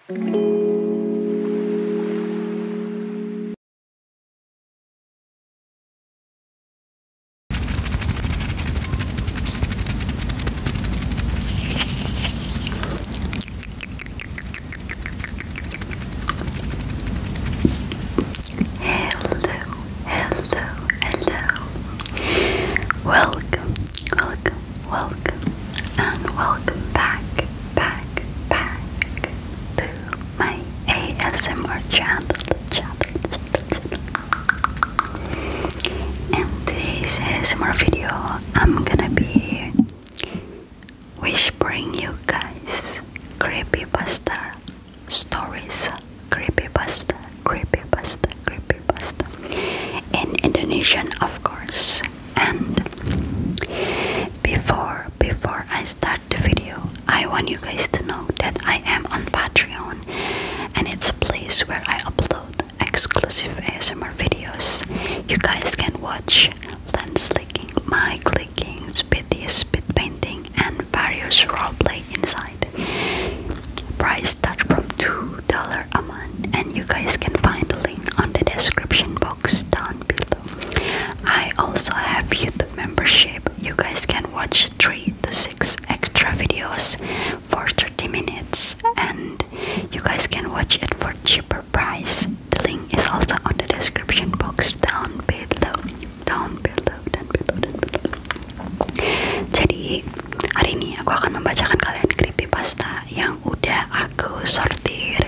Welcome, and welcome back to my ASMR channel. In today's ASMR video, I'm gonna be whispering you guys creepypasta stories, creepypasta in Indonesian, of course. And before I start the video, I want you guys to know that I am on Patreon, and it's a place where I upload exclusive ASMR videos. You guys can watch lens licking, mic clicking, speed painting, and various roleplay inside. Price start from $2 a month, and you guys can find the link on the description box down below. I also have YouTube membership. You guys can watch 3 to 6 extra videos for 30 minutes, and you guys can watch it for cheaper price. The link is also on the description box down below. Jadi hari ini aku akan membacakan kalian creepypasta yang udah aku sortir.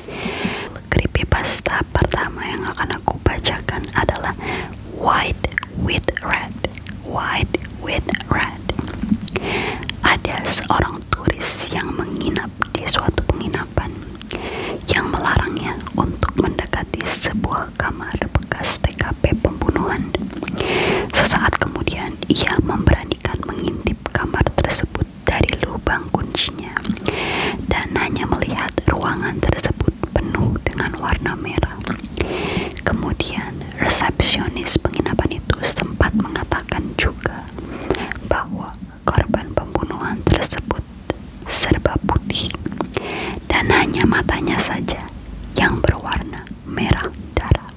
Creepypasta pertama yang akan aku bacakan adalah White with Red. Ada seorang turis yang menginap di suatu penginapan yang melarangnya untuk mendekati sebuah kamar bekas TKP pembunuhan. Sesaat kemudian ia memberanikan mengintip kamar tersebut dari lubang kuncinya dan hanya melihat ruangan tersebut penuh dengan warna merah. Kemudian resepsionis penginapan itu sempat mengatakan juga bahwa korban pembunuhan tersebut serba putih dan hanya matanya saja yang berwarna merah darah.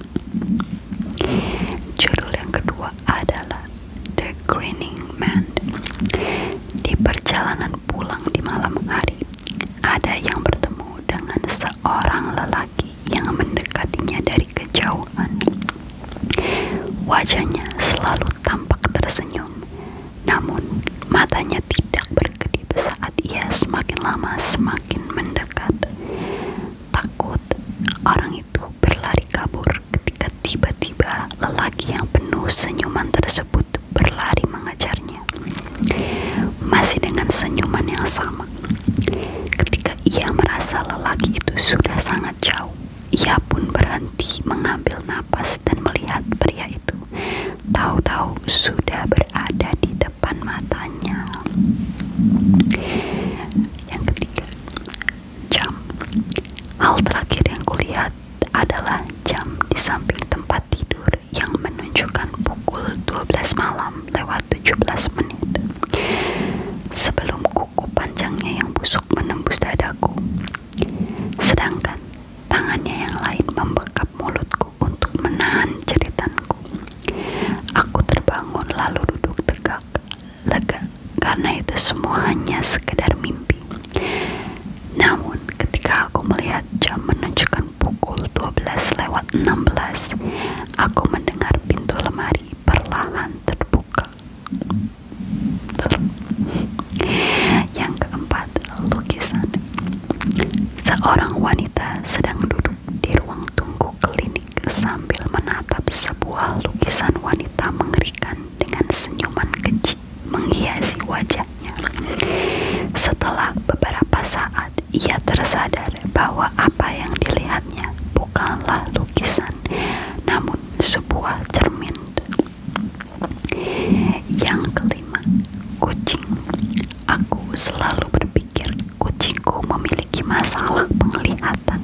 Judul yang kedua adalah The Grinning Man. Di perjalanan pulang di malam hari, ada yang bertemu dengan seorang lelaki yang mendekatinya dari kejauhan. Wajahnya selalu tampak tersenyum, namun matanya tidak berkedip saat ia semakin lama semakin mendekat. Takut, orang itu berlari kabur ketika tiba-tiba lelaki yang penuh senyuman tersebut berlari mengejarnya. Masih dengan senyuman yang sama. Ketika ia merasa lelaki itu sudah sangat jauh, ia pun berhenti mengambil napas dan melihat pria itu. Tahu-tahu sudah berada di depan matanya. Yang ketiga, jam. Hal terakhir yang kulihat adalah jam di samping tempat tidur yang menunjukkan pukul 12 malam lewat 17 menit. Sebelum kuku panjangnya yang busuk menembus dadaku, sedangkan tangannya yang lain membekap mulutku untuk menahan jeritanku. Aku terbangun lalu duduk tegak, lega, karena itu semua hanya sekedar mimpi. Namun ketika aku melihat jam menunjukkan pukul 12 lewat 16, aku mendengar pintu lemari perlahan terbuka. Yang keempat, lukisan. Seorang wanita sedang duduk di ruang tunggu klinik sambil menatap sebuah lukisan wanita mengerikan dengan senyuman keji menghiasi wajahnya. Setelah beberapa saat, ia tersadar bahwa apa yang dilihatnya bukanlah lukisan, namun sebuah cermin. Yang kelima, kucing. Aku selalu berpikir kucingku memiliki masalah penglihatan.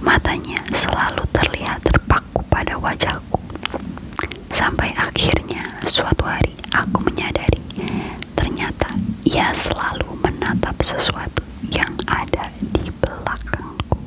Matanya selalu terlihat terpaku pada wajahku. Sampai akhirnya suatu hari aku menyadari ternyata ia selalu menatap sesuatu yang ada di belakangku.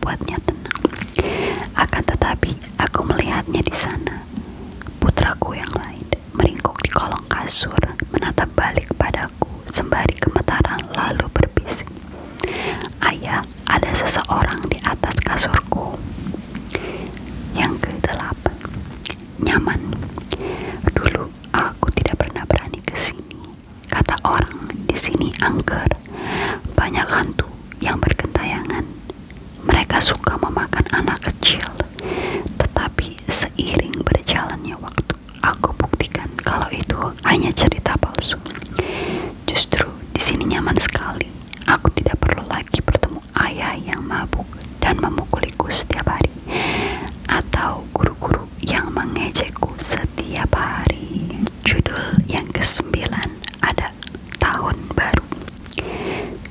membuatnya tenang. Akan tetapi, aku melihatnya di sana. Putraku yang lain meringkuk di kolong kasur, menatap balik padaku sembari gemetaran lalu berbisik, "Ayah, ada seseorang di atas kasurku." Yang ke-8, nyaman. Dulu aku tidak pernah berani ke sini. Kata orang di sini angker, banyak hantu yang bergentayangan. Mereka suka memakan anak kecil. Tetapi seiring berjalannya waktu, aku buktikan kalau itu hanya cerita palsu. Justru di sini nyaman sekali. Aku tidak perlu lagi bertemu ayah yang mabuk dan memukuliku setiap hari, atau guru-guru yang mengejekku setiap hari. Judul yang ke-9 ada Tahun Baru.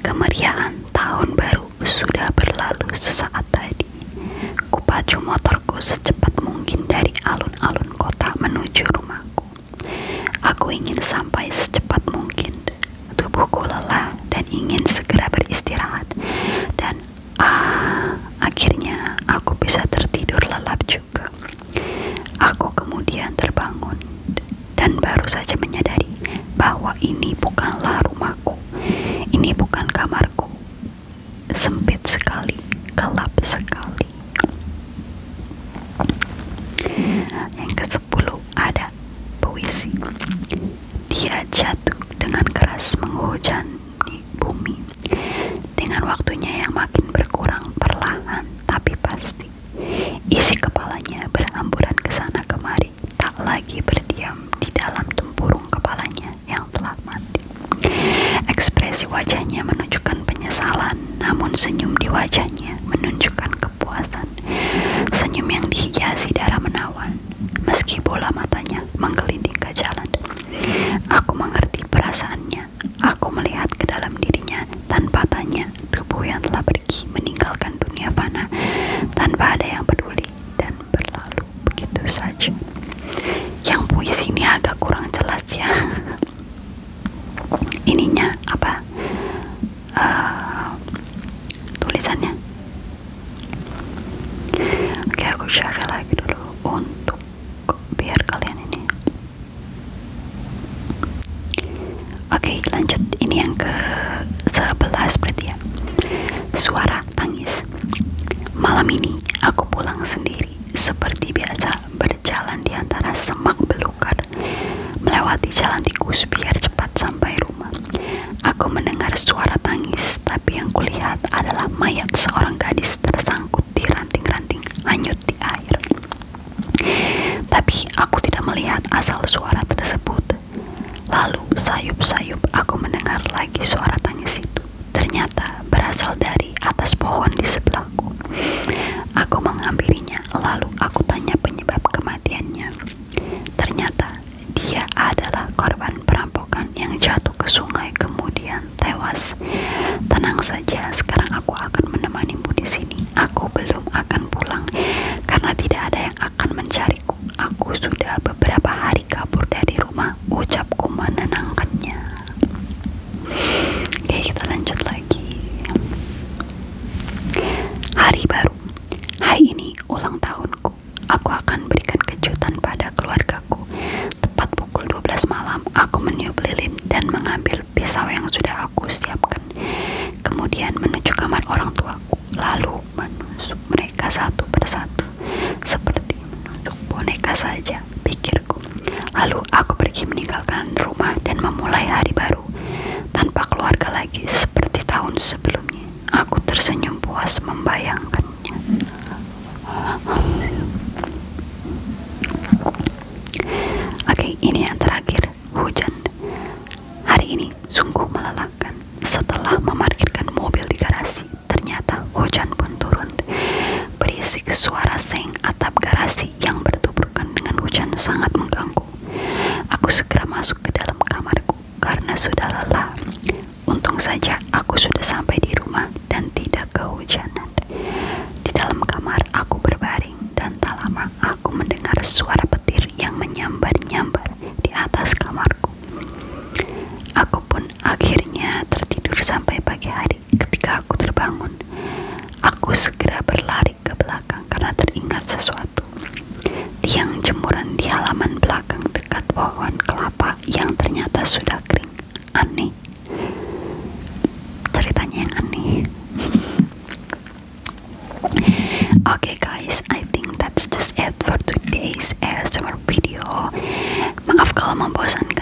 Kemeriahan tahun baru sudah berlalu sesaat tadi. Kupacu motorku secepat mungkin dari alun-alun kota menuju rumahku. Aku ingin sampai secepat mungkin. Tubuhku lelah dan ingin segera beristirahat. Dan akhirnya aku bisa tertidur lelap juga. Aku kemudian terbangun dan baru saja menyadari bahwa ini bukanlah rumahku. Ini bukan kamarku. Sempit sekali, gelap sekali. Yang ke-10 ada puisi. Dia jatuh dengan keras menghujani bumi, dengan waktunya yang makin berkurang perlahan tapi pasti. Isi kepalanya berhamburan ke sana kemari, tak lagi berdiam di dalam tempurung kepalanya yang telah mati. Ekspresi wajahnya menunjukkan penyesalan, namun senyum di wajahnya menunjukkan kepuasan. Senyum yang dihiasi darah menawan, meski bola matanya menggelinding ke jalan. Aku mengerti perasaannya. Aku melihat ke dalam dirinya tanpa tanya, tubuh yang telah pergi meninggalkan dunia fana tanpa ada yang peduli dan berlalu begitu saja. Yang puisi ini agak kurang jelas ya. Ininya apa? Tulisannya. Oke, aku share lagi dulu untuk biar kalian ini. Oke, lanjut. Ini yang ke-11 berarti ya. Suara tangis. Malam ini aku pulang sendiri seperti biasa, berjalan di antara semak belukar, melewati jalan tikus biar cepat sampai rumah. Aku mendengar suara tangis, tapi yang kulihat adalah mayat seorang gadis tersangkut di ranting-ranting hanyut di air. Tapi aku tidak melihat asal suara tersebut. Lalu sayup-sayup aku mendengar lagi suara tangis itu. Ternyata berasal dari atas pohon di sebelahku. Aku menghampirinya, lalu aku tanya penyebab kematiannya. Ternyata dia adalah korban perampokan yang jatuh ke sungai kemudian tewas. Tenang saja, sekarang aku akan menemanimu di sini. Aku belum akan pulang karena tidak ada yang akan mencariku. Aku sudah beberapa hari kabur dari rumah, ucapku menenangkannya. Oke, kita lanjut lagi. Hari baru. Hari ini ulang tahunku. Aku akan berikan kejutan pada keluargaku. Tepat pukul 12 malam, aku meniup lilin dan mengambil pisau yang sudah aku siapkan. Kemudian menuju kamar orang tuaku, lalu menusuk mereka satu persatu, seperti menusuk boneka saja, pikirku. Lalu aku pergi meninggalkan rumah dan memulai hari baru, tanpa keluarga lagi seperti tahun sebelumnya. Aku tersenyum puas membayangkannya. Oke, ini yang terakhir, hujan. Hari ini sungguh melelahkan. Setelah memarkirkan mobil di garasi, ternyata hujan pun turun. Berisik suara seng atap garasi yang bertuburkan dengan hujan sangat mengganggu. Aku segera masuk ke dalam kamarku karena sudah lelah. Untung saja aku sudah sampai di rumah dan tidak kehujanan. Di dalam kamar aku berbaring dan tak lama aku mendengar suara petir yang menyambar-nyambar di atas kamarku. Aku pun akhirnya tertidur sampai pagi hari. Ketika aku terbangun, aku segera berlari halaman belakang dekat pohon kelapa yang ternyata sudah kering. Aneh. Ceritanya yang aneh. Okay guys, I think that's just it for today's ASMR video. Maaf kalau membosankan